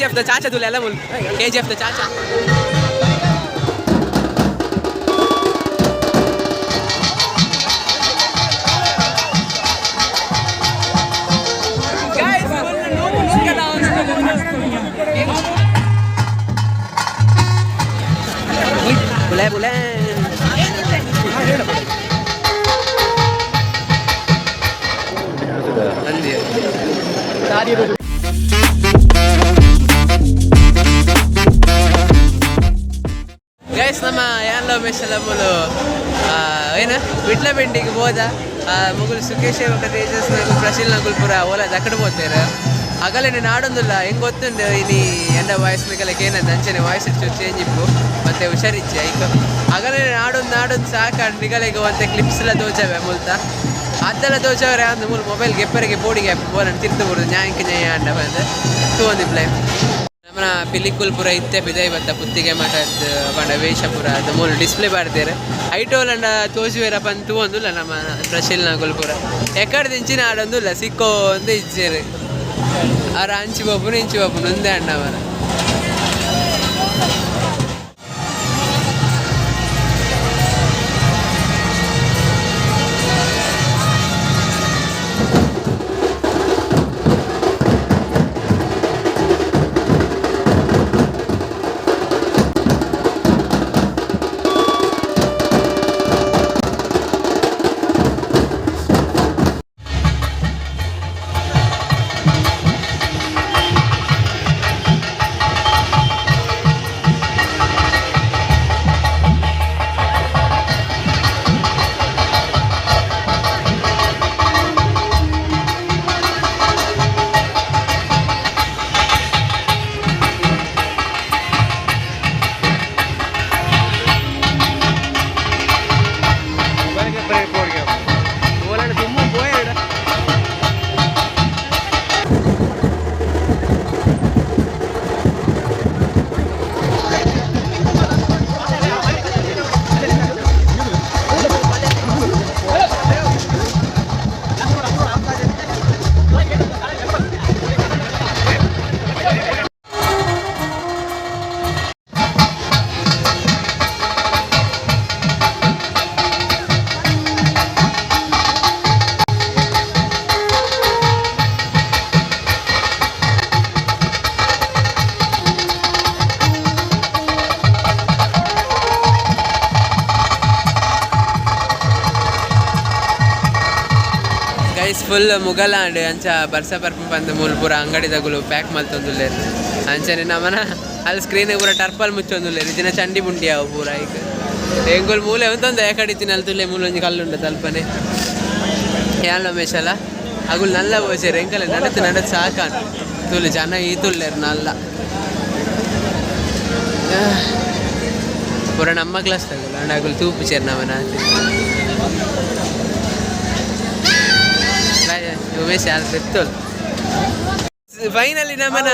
KGF ದ ಚಾಚಾ ತುಲೆ ಎಲ್ಲ ಮುಲ್ KGF ದ Chacha boleh boleh guys nama yanlo mesala mulu ena Vittal Pindi ಗೆ ಹೋದ ಮುಗುಲ್ ಸುಕೇಶ್ ఒక ತೇಜಸ್ నాకు ప్రశీల్ నాకు ಪೂರ ಓಲ ದಕಡ పోతారు ಆಗಲೇ నేను ఆడుందిಲ್ಲ ಹೆಂಗೆ ಗೊತ್ತುಂಡು ಇನಿ ಎಂದ ವಾಯ್ಸ್ ಮೇಕಲಕ್ಕೆ ಏನಂತ ಅಂಚನೆ ವಾಯ್ಸ್ ಚೂರು ಚೇಂಜ್ ಇಪ್ಪು ಮತ್ತೆ ಹುಷಾರಿಚ್ಚೆ ಐಕ ಆಗಲೇ నేను ಆಡೊಂದು ಸಾಕಾಂಡು ನಿಗಲಿಗೆ ಒಂತೆ ಕ್ಲಿಪ್ಸ್ ಎಲ್ಲ ತೋಚವೆ ಮುಲ್ತ ಅದೆಲ್ಲ ತೋಚವ್ರೆ ಅಂದು ಮೂಲ ಮೊಬೈಲ್ಗೆ ಎಪ್ಪರಿಗೆ ಬೋಡಿಗೆ ಬೋಲನ್ನು ತಿರ್ತು ಬಿಡುದು ನ್ಯಾಯಕ್ಕೆ ನ್ಯಾಯ ಅಂಡ ಬಂದು ತಗೊಂದಿಪ್ಲೆ ನಮ್ಮನ ಪಿಲಿಕುಲ್ ಪೂರ ಇತ್ತೆ ಬಿದೈ ಬತ್ತ ಪುತ್ತಿಗೆ ಮಠದ್ದು ಬಂಡ ವೇಷ ಪೂರ ಅದು ಮೂಲ ಡಿಸ್ಪ್ಲೇ ಮಾಡ್ತಾರೆ ಐಟೋಲಂಡ ತೋಚುವೇರಪ್ಪ ಅಂತ ತಗೊಂದಿಲ್ಲ ನಮ್ಮ ಪ್ರಶೀಲ್ ನಾಗುಲ್ ಪೂರ ಎಕ್ಕಡೆ ದಿಂಚಿನ ಆಡೊಂದಿಲ್ಲ ಸಿಕ್ಕೋ ಒಂದು ಇಚ್ಚೇರು ಅವ್ರ ಅಂಚಿ ಬಾಬುನು ಇಂಚಿ ಬಾಬುನು ಒಂದೇ ಅಣ್ಣವರ ಫುಲ್ ಮುಗಲಾಂಡ್ ಅಂಚ ಬರ್ಸ ಬರ್ಪು ಬಂದು ಮೂಲ ಪೂರ ಅಂಗಡಿ ತಗುಲು ಪ್ಯಾಕ್ ಮಲ್ತೊಂದುಲ್ಲೇರು ಅಂಚನೆ ನಮ್ಮನ ಅಲ್ಲಿ ಸ್ಕ್ರೀನಿಗೆ ಪೂರ ಟರ್ಪಲ್ ಮುಚ್ಚೊಂದುಲ್ಲೇರು ಇದನ್ನ ಚಂಡಿ ಮುಂಡಿ ಅವು ಪೂರ ಈಗ ಎಂಗುಲ್ ಮೂಲೆ ಒಂದೊಂದು ಯಾಕಡಿತೀನಿ ಅಲ್ಲಿ ತುಲ್ಲೆ ಮೂಲ ಒಂಜಿ ಕಲ್ಲುಂಡ ತಲ್ಪನೆ ಯಾಳ ಮೇಷಲ್ಲ ಅಗುಲ್ ನಲ್ಲ ಹೋಸೇರು ಎಂಕಲೆ ನಡತ್ತು ಸಾಕಾನು ತುಳು ಜನ ಈ ತುಲ್ಲೇರು ನಲ್ಲ ಪೂರ ನಮ್ಮ ಕ್ಲಾಸ್ ತಗುಲು ಅಂಡ್ ಅಗುಲ್ ತೂಪು ಚೇರು ನಮ್ಮನ ಉಮೇಶ್ ಯಾರು ಬೆತ್ತೋಲ್ ಫೈನಲಿ ನಮ್ಮನ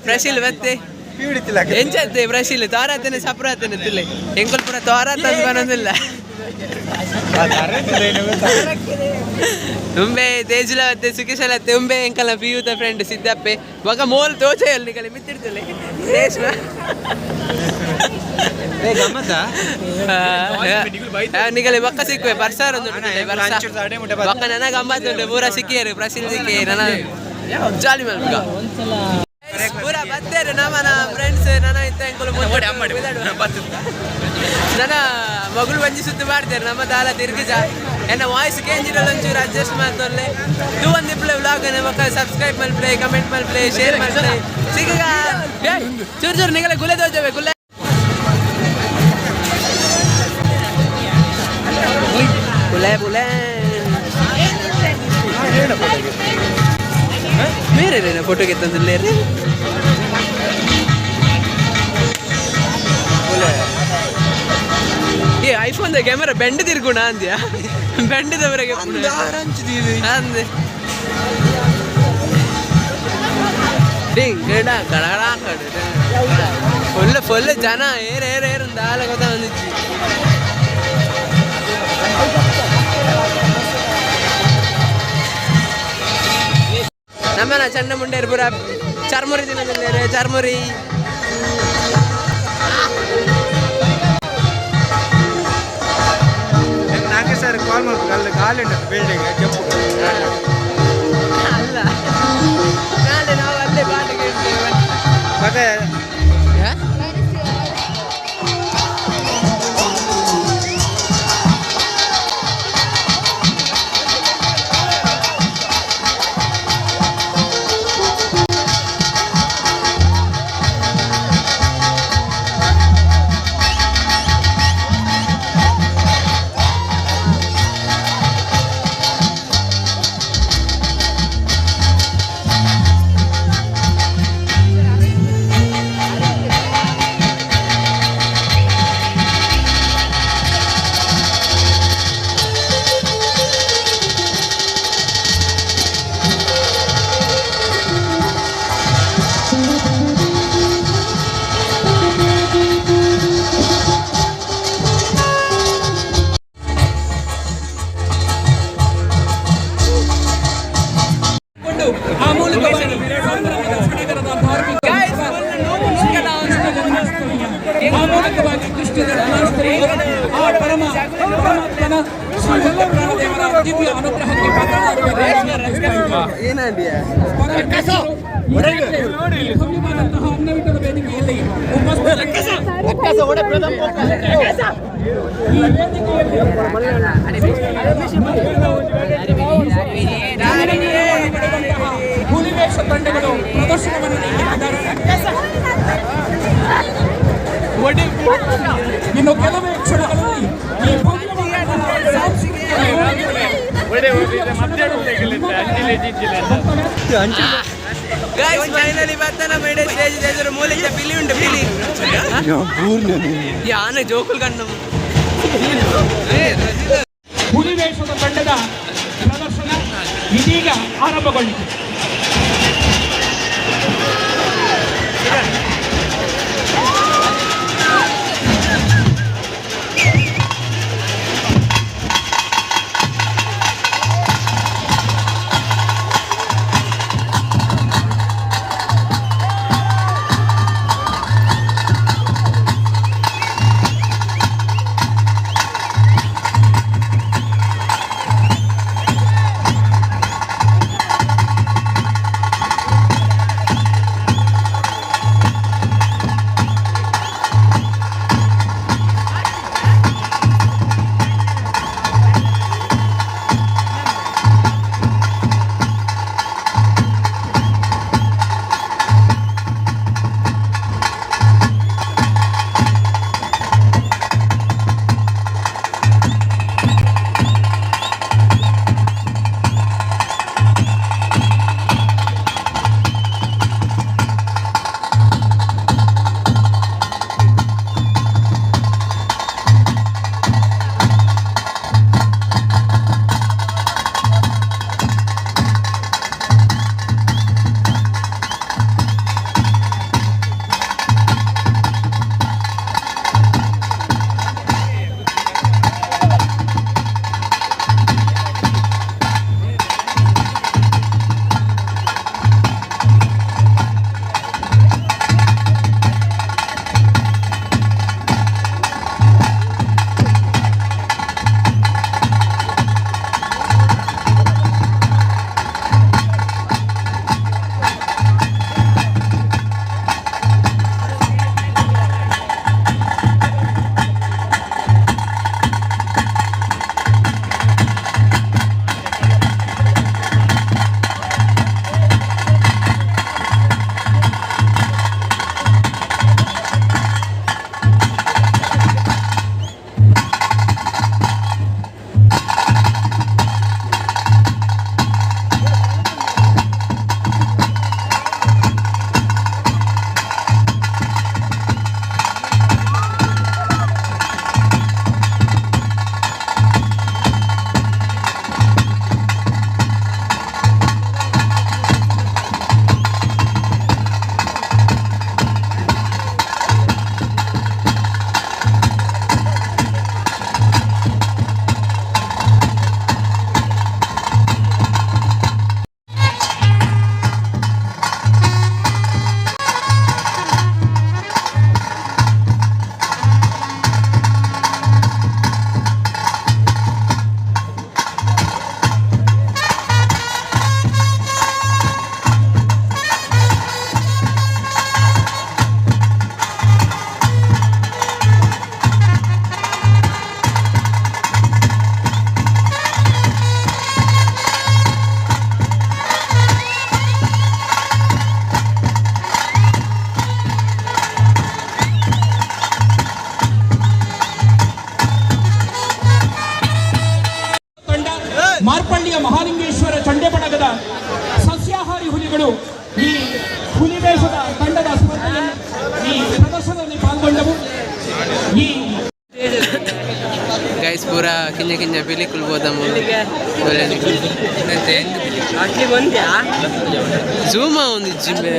ಪ್ರಶೀಲ್ ಮತ್ತೆ ಎಂಚತ್ತೆ ಪ್ರಶೀಲ್ ತೋರಾತನೆ ಸಪ್ರಾತನೆ ತುಲೆ ಎಂಕಲ್ ಪುರ ತೋರಾತ ಬನ್ನೋದಿಲ್ಲ ಉಂಬೆ ತೇಜುಲತ್ತೆ ಸುಖೇಶಲತ್ತೆ ಉಂಬೆ ಎಂಕಲ ಪಿಯೂತ ಫ್ರೆಂಡ್ ಸಿದ್ದಪ್ಪೆ ಮಗ ಮೋಲ್ ತೋಚೆ ಅಲ್ಲಿ ಕಲಿ ಮಿತ್ತಿಡ್ತಲೆ ರೇಷ್ಮ ನಿಗಲೆ ಬಕ್ಕ ಸಿಕ್ಕುವೆ ಬರ್ಸಾರ ಬಕ್ಕ ನನಗೆ ಗಮ್ಮತ್ತುಂಟು ಪೂರ ಸಿಕ್ಕಿಯರು ಪ್ರಶೀಲ್ ಸಿಕ್ಕಿ ನನ್ನ ಜಾಲಿ ಮಲ್ಗ ಪೂರ ಬತ್ತೇರು ನಮ್ಮನ ಫ್ರೆಂಡ್ಸ್ ನನ್ನ ಇತ್ತ ನನ್ನ ಮಗಳು ಒಂಜಿ ಸುತ್ತು ಮಾಡ್ತಾರೆ ನಮ್ಮ ತಾಲ ತಿರ್ಗಿಜ ಎನ್ನ ವಾಯ್ಸ್ ಕೇಂಜಿರಲ್ಲ ಒಂಚೂರು ಅಡ್ಜಸ್ಟ್ ಮಾಡ್ತೊಳ್ಳೆ ತೂ ಒಂದು ಪ್ಲೇ ವ್ಲಾಗ್ ಮಕ್ಕ ಸಬ್ಸ್ಕ್ರೈಬ್ ಮಲ್ಪ್ಲೆ ಕಮೆಂಟ್ ಮಲ್ಪ್ಲೆ ಶೇರ್ ಮಾಡ್ಲೆ ಸಿಗ ಚೂರು ಚೂರು ನಿಗಲೆ ಗುಲೆ ತೋಜವೆ ಗುಲೆ बुले बुले मेरे रे ना फोटो कितना ले रहे ये आईफोन द कैमरा बेंड तिरगुना अंदिया बेंड दवरेगे आरांच दीदी अंदे डिंग गडा गडा गडा फुल जನ ಏರ್ ದಾಲ ಗೊತ್ತಾ ಬಂದಿಚ್ಚಿ ನಮ್ಮನ ಚಂಡ ಮುಂಡೇರು ಪೂರ ಚರ್ಮುರಿ ತಿನ್ನೋದಿಲ್ಲ ಚರ್ಮುರಿ. ನಾಲ್ಕು ಸರ್ ಕಾಲ್ ಮಾಡ್ಬೇಕು ಅಲ್ಲಿ ಗಾಳಿ ಉಂಟು ಬಿಲ್ಡಿಂಗ್ ಕೆಂಪು ಅಲ್ಲ ನಾಳೆ ನಾವು ಅಲ್ಲೇ ಬಾಡಿಗೆ ಇಡ್ತೇವೆ ಮತ್ತೆ ಹುಲಿವೇಷ ತಂಡಗಳು ಪ್ರದರ್ಶನವನ್ನು ನೀಡಿದ್ದಾರೆ. ಇನ್ನು ಕೆಲವೇ ಕ್ಷಣಗಳಲ್ಲಿ ಈ ಮೂಲೆ ಪಿಲಿ ಉಂಟು ಪಿಲಿ ಯಾನ ಜೋಕುಲ್ ಕಂಡು ಹುಲಿವೇಷದ ತಂಡದ ಪ್ರದರ್ಶನ ಇದೀಗ ಆರಂಭಗೊಂಡಿದೆ. ತಂಡಗಳು ಈ ಹುಲಿವೇಷದ ತಂಡದ ಸ್ಪರ್ಧೆಯಲ್ಲಿ ಈ ಪ್ರದರ್ಶನದಲ್ಲಿ ಪಾಲ್ಗೊಂಡವು. ಈ ಗೈಸ್ ಪೂರಾ ಕಿಂಜ ಕಿಂಜ ಬಿಲಿಕುಲ್ ಬೋದಮ್ಮ ಜೂಮ ಒಂದು ಜಿಮ್ಮೆ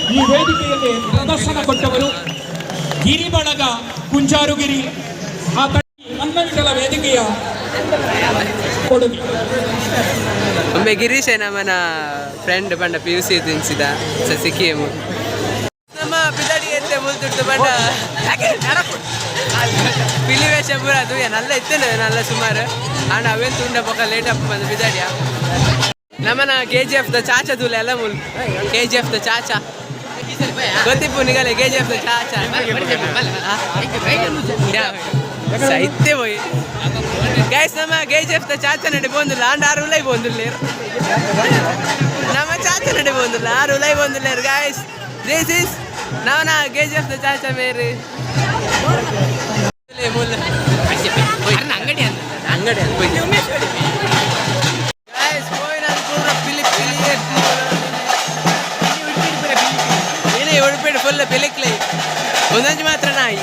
ಈ ವೇದಿಕೆಯಲ್ಲಿ ಪ್ರದರ್ಶನ ಕೊಟ್ಟವರು ಗಿರಿಬಳಗ ಕುಂಚಾರುಗಿರಿ ಆ ಅನ್ನವಿಠಲ ವೇದಿಕೆಯ ಕೊಡುಗೆ. ಒಮ್ಮೆ ಗಿರೀಶ್ ನಮ್ಮನ ಫ್ರೆಂಡ್ ಬಂಡ PUC ತಿನ್ಸಿದ ಸಿಕ್ಕಿಯೇಮು ನಮ್ಮ ಪಿದಾಡಿ ಎತ್ತೆ ಮುಲ್ತುಡ್ತು ಬಂಡ ಪಿಲಿವೇಶ ಪೂರ ಅದು ನಲ್ಲ ಇತ್ತೇನೆ ನಲ್ಲ ಸುಮಾರು ಆಂಡ ಅವೇನು ತುಂಡ ಪಕ್ಕ ಲೇಟ್ ಅಪ್ ಬಂದು ಪಿದಾಡಿಯ ನಮ್ಮನ KGF ದ ಚಾಚಾ ತೂಲ ಎಲ್ಲ ಮುಲ್ KGF ದ ಚಾಚಾ ಗೊತ್ತಿಪ್ಪು ನಿಗಲೆ KGF ದ ಚಾಚಾ ಸಾಹಿತ್ಯ ಹೋಯ್ ಗೈಸ್ ನಮ್ಮ KGF ದ ಚಾಚಾ ನಡೆ ಬಂದಿಲ್ಲ ಆಂಡ ಆರು ಉಲೈ ಬಂದಿಲ್ಲ ನಮ್ಮ ಚಾಚಾ ನಡೆ ಬಂದಿಲ್ಲ ಆರು ಉಲೈ ಬಂದಿಲ್ಲ ಗೈಸ್ ದಿಸ್ ಇಸ್ ನಾವನ KGF ದ ಚಾಚಾ ಮೇರೆ ಅಂಗಡಿ ಅಂಗಡಿ ಉಡುಪಿ ಫುಲ್ ಬೆಲಿಕ್ಲಿ ಒಂದೊಂದು ಮಾತ್ರ ನಾಯಿ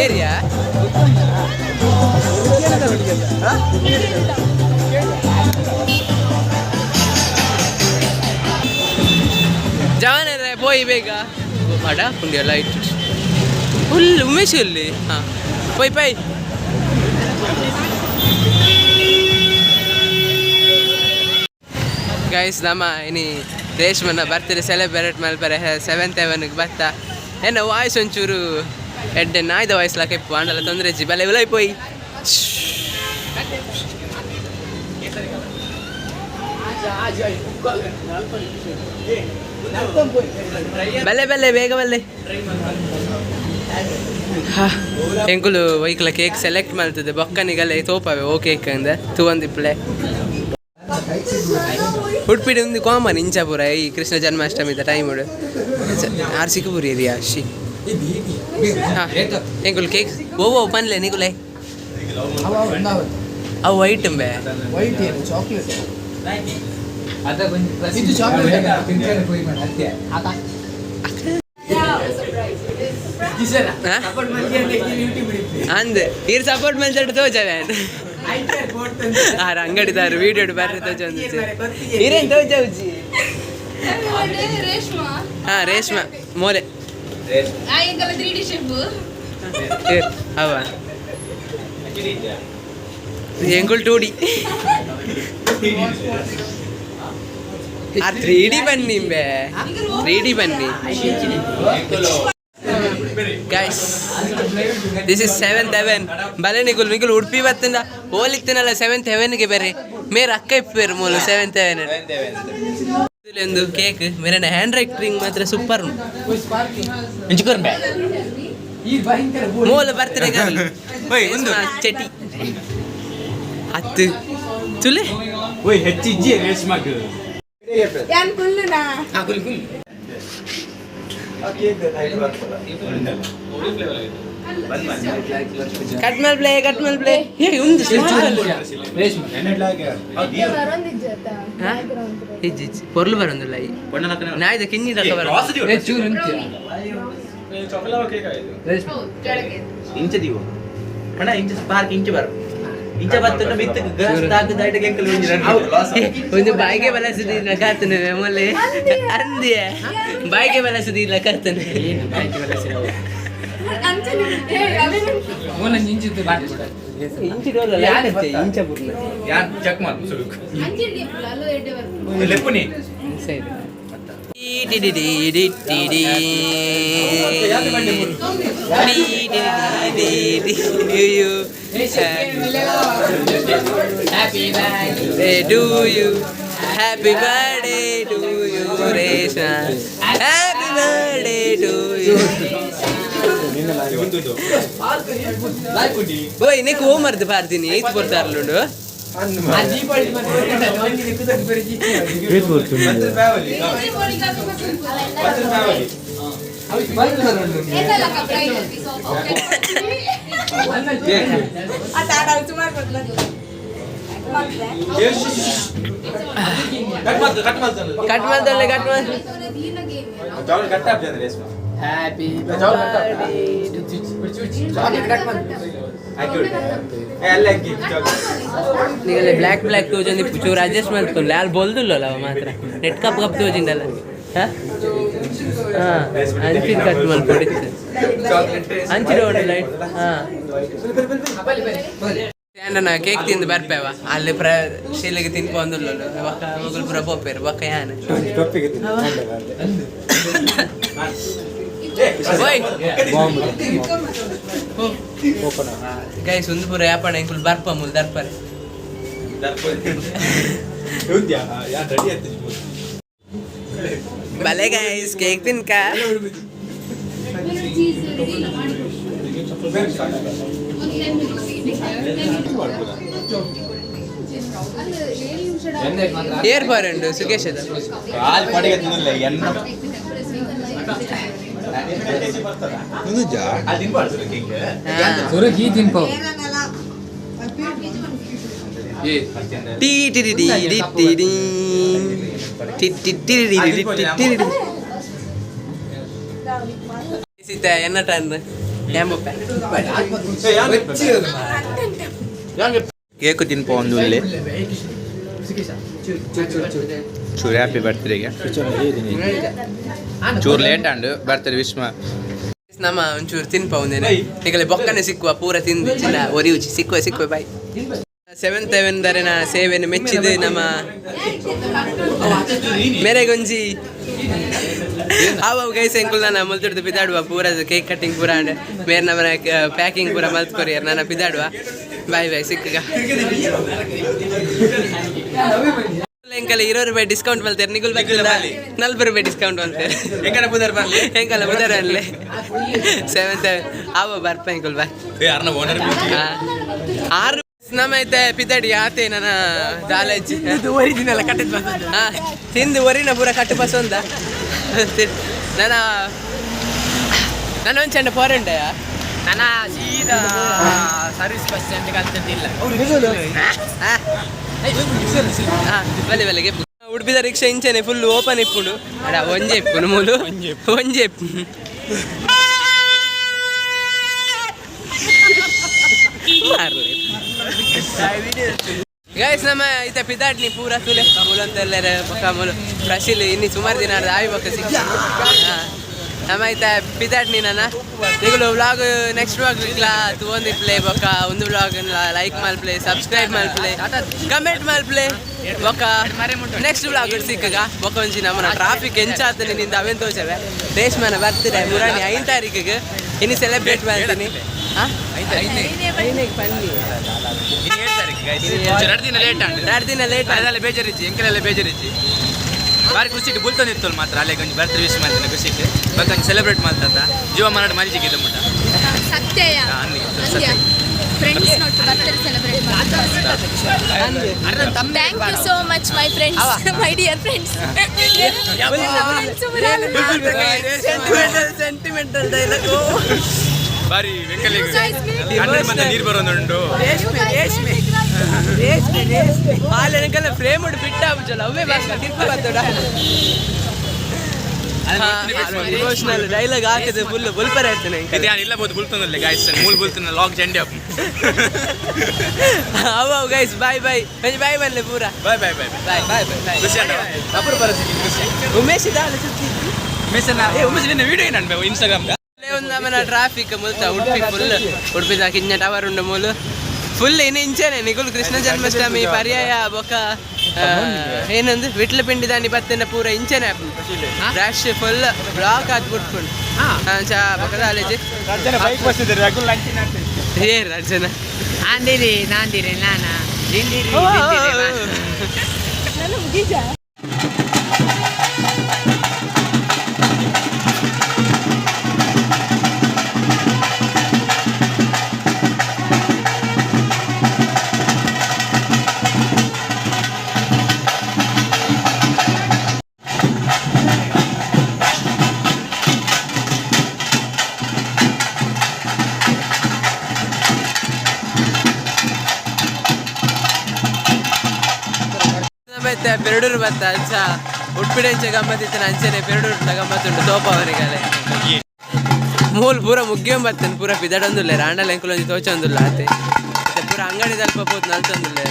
ಏರಿಯಾ ಜವಾನ ಪೋಯಿ ಬೇಗ ಮಾಡ ಪುಂಡಿ ಲೈಟ್ ಫುಲ್ ಉಮೇಶ್ ಇಲ್ಲಿ ಹಾಂ ಪೋಯ್ ಪೈ ಗೈಸ್ ನಮ್ಮ ಇನಿ ರೇಷ್ಮನ ಬರ್ತ್ಡೇ ಸೆಲೆಬ್ರೇಟ್ ಮಲ್ಪರೆ 7th heavenಗೆ ಬತ್ತ ಏನ ವಾಯ್ಸ್ ಒಂಚೂರು ಎಡ್ಡೆ ನಾಯ್ದ ವಾಯ್ಸ್ಲಾಕ ಇಪ್ಪು ಅಂಡಲ್ಲ ತೊಂದರೆ ಜಿ ಬಲೆ ಉಲೈಪೋಯ್ ಬಲ್ಲೆ ಬಲ್ಲೆ ಬೇಗ ಬಲ್ಲೆ ಎಂಕುಲು ವೈಕ್ಲ ಕೇಕ್ ಸೆಲೆಕ್ಟ್ ಮಾಡ್ತದೆ ಬೊಕ್ಕನಿಗಲ್ಲೇ ತೋಪವೆ ಓ ಕೇಕ್ ಅಂದ ತೂವಂದಿಪ್ಲೆ ಉಡುಪಿಡಿ ಒಂದು ಕಾಮನ್ ಇಂಚಾಪುರ ಈ ಕೃಷ್ಣ ಜನ್ಮಾಷ್ಟಮಿದ ಟೈಮ್ ಆರು ಸಿಕ್ಕಪುರಿ ಇದೆಯಾ ಶಿ ಹಾಂ ಎಂಕುಲು ಕೇಕ್ ಓ ಪನ್ಲೆ ನಿಗುಲೆ ಅವು ವೈಟ್ ಬೇ ಇದು ಚಾಕ್ಲೇಟ್ ಅಂದ್ ಇರ್ ಸಪೋರ್ಟ್ ಮಂಚಡ್ ತೋಜವೆ ಆರ ಅಂಗಡಿದಾರು ವಿಡಿಯೋ ಬರ್ರಿ ತೋಜೊಂದು ಇರೇನ್ ತೋಜವುಜಿ ಹಾ ರೇಷ್ಮಾ ಮೋಲೆ ಅವ ಎಂಗುಲ್ 2D ಆ 3D ಬನ್ನಿ ಬೇ 3D ಬನ್ನಿ guys this is 7th heaven ಬಲೆ ನಿಗುಲ್ ಮಿಗುಲ್ ಉಡುಪಿ ಬತ್ತಿಂದ ಹೋಲಿಕ್ತನಲ್ಲ 7th heavenಗೆ ಬೇರೆ ಮೇರೆ ಅಕ್ಕ ಇಪ್ಪೇರು ಮೂಲು 7th heaven ಒಂದು ಕೇಕ್ ಮೇರೆ ಹ್ಯಾಂಡ್ ರೈಟಿಂಗ್ ಮಾತ್ರ ಸೂಪರ್ ಮೂಲ ಬರ್ತಡೆ ಚಟಿ ಹತ್ತು ತುಲೆ ಹೆಚ್ಚಿಜ್ಜಿ ರೇಷ್ಮಾಗ್ ಕಟ್ ಮಲ್ ಪ್ಲೇ ಹೇ ಉಂದು ಇಜ್ಜಿ ಪೊರ್ಲು ಬರೊಂದಿಲ್ಲ ಈ ನಾಯ್ದ ಕಿನ್ನಿ ತಕ ಬರ ಇಂಚ ದೀವು ಅಣ್ಣ ಇಂಚ ಸ್ಪಾರ್ಕ್ ಇಂಚ ಬರ ಇಂಚ ಬತ್ತನ ಬಿತ್ತ ಗಸ್ ತಾಕ ದೈಟ ಕೆಂಕಲ್ ಒಂದು ಬಾಯಿಗೆ ಬಲಸುದಿಲ್ಲ ಕಾತನೆ ಮೊಲ್ಲೆ ಅಂದಿಯ ಬಾಯಿಗೆ ಬಲಸುದಿಲ್ಲ ಕಾತನೆ ಇಂಚ ಬುರ್ಲ ಯಾನ್ ಚೆಕ್ ಮಾಡು ಸುಡುಕ್ ಲೆಪ್ಪುನಿ Happy birthday to you, Reshma. Happy birthday to you. Boy, neku homework parthini 8th portarlundo. Happy ನಿಗಲೆ ಬ್ಲ್ಯಾಕ್ ತೋಜಂದಿ ಚೂರು ಅಡ್ಜಸ್ಟ್ ಮಾಡ್ಕೊಂಡು ಅಲ್ಲಿ ಬೋಲ್ದಿಲ್ಲಲ್ಲ ಅವ ಮಾತ್ರ ನೆಟ್ ಕಪ್ ತೋಜಿಂದಲ್ಲ ಹಾಂ ಅಂಚಿನ ಕಟ್ ಮಾಡ್ಕೊಡಿತ್ತು ಅಂಚಿನ ಓಡಿ ಲೈಟ್ ಹಾಂ ಏನ ಕೇಕ್ ತಿಂದು ಬರ್ಪೇವ ಅಲ್ಲಿ ಶೀಲಿಗೆ ತಿನ್ಕೊಂದಿಲ್ಲ ಬಕ್ಕ ಮಗಳು ಪುರ ಪೋಪೇರು ಬಕ್ಕ ಯಾನ ಗೈಸ್ ಒಂದು ಪುರ ಯಾಪಣ ಇಂಕುಲ್ ಬರ್ಪ ಮುಲ್ ದರ್ಪರೆ ಬಲೆ ಗೈಸ್ ಕೇಕ್ ತಿನ್ಕ ಏರ್ ಬಾರಂಡು ಸುಖೇಶ್ ಅದ ಕಾಲ್ ಪಡೆಗೆ ತಿನ್ನಲ್ಲ ಎನ್ನ ಅಲ್ಲಿ ತಿನ್ಬಾರ್ದು ಕೇಕ್ ಸುರಗಿ ತಿನ್ಕೋ ಟಿ ಟಿ ಟಿ ಟಿ ಟಿ ಟಿ ಟಿ ಟಿ ಟಿ ಸಿತ ಎನ್ನ ಟನ್ ಯಾಂಬಪ್ಪ ಕೇಕ್ ತಿನ್ಪೋ ಒಂದು ಇಲ್ಲಿ ಚೂರು ಹ್ಯಾಪಿ ಬರ್ತ್ಡೇಗೆ ಚೂರು ಲೇಟ್ ಅಂಡು ಬರ್ತಾರೆ ವಿಶ್ವ ನಮ್ಮ ಒಂಚೂರು ತಿನ್ಪ ಒಂದೇನೆ ಈಗಲೇ ಬೊಕ್ಕನೆ ಸಿಕ್ಕುವ ಪೂರ ತಿಂದು ಚಿನ್ನ ಒರಿ ಉಚಿ ಸಿಕ್ಕುವ ಬಾಯ್ 7th heaven ದರೆನ ಸೇವೆಯನ್ನು ಮೆಚ್ಚಿದ್ದು ನಮ್ಮ ಮೇರೆಗೊಂಜಿ ಅವ ಗೈಸ್ ಎಂಕುಲ್ ನಾನು ಮಲ್ತಿಡ್ದು ಬಿದ್ದಾಡುವ ಪೂರ ಕೇಕ್ ಕಟ್ಟಿಂಗ್ ಪೂರ ಅಂಡ್ ಮೇರೆ ನಮ್ಮ ಪ್ಯಾಕಿಂಗ್ ಪೂರ ಮಲ್ತ್ಕೊರಿಯರ್ ನಾನು ಬಿದ್ದಾಡುವ ಬಾಯ್ ಸಿಕ್ಕ ಎಂಕಲ್ಲ 20 ರೂಪಾಯಿ ಡಿಸ್ಕೌಂಟ್ ಮಲ್ತಾರೆ ನಿಗುಲ್ ಬರ್ತಿಲ್ಲ 40 ರೂಪಾಯಿ ಡಿಸ್ಕೌಂಟ್ ಮಲ್ತಾರೆ ಎಂಕಲ್ಲ ಬುಧರ್ ಬರ್ಲಿ ಎಂಕಲ್ಲ ಬುಧರ್ ಅಲ್ಲೇ 7th ಅವ ಬರ್ಪ ಎಂಕುಲ್ ಬಾಯ್ ಆರು ನಮ್ಮೈತೆ ಪಿದ್ದಾಡಿ ಆತೆ ನನ್ನ ಕಾಲೇಜ್ ಒರಿಜಿನಲ್ ಕಟ್ಟಿದ್ ಬಸ್ ಹಾಂ ತಿಂದು ಒರಿನ ಪೂರ ಕಟ್ಟು ಬಸ್ ಒಂದ ನನ್ನ ಒಂದು ಚಂಡ ಪೋರೆಂಡೆಯ ನನ್ನ ಸೀದಾ ಸರ್ವಿಸ್ ಬಸ್ ಸ್ಟ್ಯಾಂಡ್ ಕಲ್ತಿದ್ದಿಲ್ಲ ಹಾಂ ಬಲೆ ಬಲೆಗೆ ಉಡುಪಿದ ರಿಕ್ಷಾ ಇಂಚನೆ ಫುಲ್ ಓಪನ್ ಇಪ್ಪುಡು ಅಡ ಒಂಜೆ ಇಪ್ಪುನು ಮೂಲು ಒಂಜೆ ಇಪ್ಪು ಗೈಸ್ ನಮ್ಮ ಈತ ಪಿದಾಟ್ನಿ ಪೂರ ತುಲೆ ಮೂಲಂತೆಲ್ಲರ ಪಕ್ಕ ಮೂಲು ಪ್ರಶಿಲ್ ಇನ್ನಿ ಸುಮಾರು ದಿನ ಆಯ್ ಬಕ್ಕ ಸಿಕ್ಕ ನಮ್ಮ ಈತ ಪಿದಾಟ್ನಿ ನನ್ನ ಈಗಲೂ ವ್ಲಾಗ್ ನೆಕ್ಸ್ಟ್ ವ್ಲಾಗ್ ಇಕ್ಲ ತಗೊಂಡು ಪ್ಲೇ ಬೊಕ್ಕ ಒಂದು ವ್ಲಾಗ್ ಲೈಕ್ ಮಲ್ಪ್ಲೆ ಸಬ್ಸ್ಕ್ರೈಬ್ ಮಲ್ಪ್ಲೆ ಕಮೆಂಟ್ ಮಲ್ಪ್ಲೆ ಬೊಕ್ಕ ನೆಕ್ಸ್ಟ್ ವ್ಲಾಗ್ ಸಿಕ್ಕಗ ಬೊಕ್ಕ ಒಂಜಿ ನಮ್ಮನ ಟ್ರಾಫಿಕ್ ಎಂಚಾತನಿ ನಿಂದ ಅವೇನು ತೋಚವೆ ರೇಷ್ಮನ ಬರ್ತಿದೆ ಮುರಾಣಿ 5 ತಾರೀಕಿಗೆ ಇನ್ನು ಸೆಲೆಬ್ರೇಟ್ ಮಾಡ್ತೀನಿ ಬೇಜಾರಿಜ್ಜಿ ಎಂಕೆಲ್ಲ ಬೇಜಾರಿಜ್ಜಿ ಬಾರಿ ಖುಷಿಟ್ಟು ಬುಲ್ತಂದಿತ್ತು ಮಾತ್ರ ಅಲ್ಲೇ ಕೊಂಚ ಬರ್ತಾರೆ ವಿಶ್ ಮಾಡ್ತೀನಿ ಖುಷಿಟ್ಟು ಬೇಕಂತ ಸೆಲೆಬ್ರೇಟ್ ಮಾಡ್ತಂತ ಜೀವ ಮನಾಡು ಮರಿಜಿಗೆ ಇದು ಮುಟ್ಟ Friends not birthday celebrate Thank you so much my friends my dear friends sentimental dialogue ಬಾರಿ ವೆಂಕಲಿ ಕಣ್ಣು ಮಂದ ನೀರು ಬರೋದುಂಟು ಹಾಲೆನಕಲ್ಲ ಫ್ರೇಮ್ ಉಡ್ ಬಿಟ್ಟ ಆಗುತ್ತಲ್ಲ ಅವೇ ಬಾಸ್ ಟಿಪ್ ಬರ್ತಡ ಇಮೋಷನಲ್ ಡೈಲಾಗ್ ಹಾಕಿದೆ ಫುಲ್ ಬುಲ್ಪರ್ ಹೇಳ್ತೇನೆ ಇದು ಇಲ್ಲ ಬೋದು ಬುಲ್ತನಲ್ಲೇ ಗಾಯ್ಸ್ ಮೂಲ್ ಬುಲ್ತನ ಲಾಗ್ ಜಂಡಿ ಅಪ್ ಅವ ಗೈಸ್ ಬಾಯ್ ಬಾಯ್ ಬಾಯ್ ಬನ್ನಿ ಪೂರ ಬಾಯ್ ಬಾಯ್ ಬಾಯ್ ಬಾಯ್ ಬಾಯ್ ಬಾಯ್ ಖುಷಿ ಅಣ್ಣ ಅಪೂರ್ವ ಪರಿಸ್ಥಿತಿ ಖುಷಿ ಉಮೇಶ್ ಇದಾಳೆ ಸುತ್ತಿ ಉಮೇಶ್ ನಿನ್ನ ವಿಡಿಯೋ ಏನು ಅನ್ಬೇಕು ಇನ್ಸ್ಟಾಗ್ರಾಮ್ ಒಂದು ನಮ್ಮನ ಟ್ರಾಫಿಕ್ ಮುಲ್ತ ಉಡುಪಿ ಫುಲ್ ಉಡುಪಿದ ಕಿಂಜ ಟವರ್ ಉಂಡು ಮೂಲು ಫುಲ್ ಇನ್ನು ಇಂಚನೆ ನಿಗುಲ್ ಕೃಷ್ಣ ಜನ್ಮಾಷ್ಟಮಿ ಪರ್ಯಾಯ ಬೊಕ್ಕ ಏನಂದು ವಿಟ್ಲ ಪಿಂಡಿ ದಾನಿ ಬತ್ತನ ಪೂರ ಇಂಚನೆ ರಶ್ ಫುಲ್ ಬ್ಲಾಕ್ ಹಾಕ್ಬಿಟ್ಕೊಂಡು ಚಾ ಬೊಕ್ಕದ ಕಾಲೇಜ್ ಏರ್ ಅರ್ಜನ ಆಂದಿರಿ ನಾಂದಿರಿ ನಾನಾ ದಿಂದಿರಿ ಪೆರಡೂರು ಬತ್ತ ಅಂಚ ಉಡ್ಪಿಡೆಂಚ ಗಮ್ಮತ್ತಿನ ಅಂಚನೆ ಪೆರಡೂರು ಗಮ್ಮತ್ತುಂಟು ತೋಪ ಅವರಿಗಲೆ ಮೂಲ್ ಪೂರ ಮುಗ್ಗಿಯಂ ಬರ್ತೇನೆ ಪೂರ ಪಿದಡೊಂದುಲ್ಲೆ ರಾಂಡಲ್ ಎಂಕುಲೊಂಜಿ ತೋಚೊಂದುಲ್ಲ ಆತೆ ಪೂರ ಅಂಗಡಿ ತಲ್ಪ ಪೋತ್ ನಲ್ತೊಂದುಲ್ಲೆ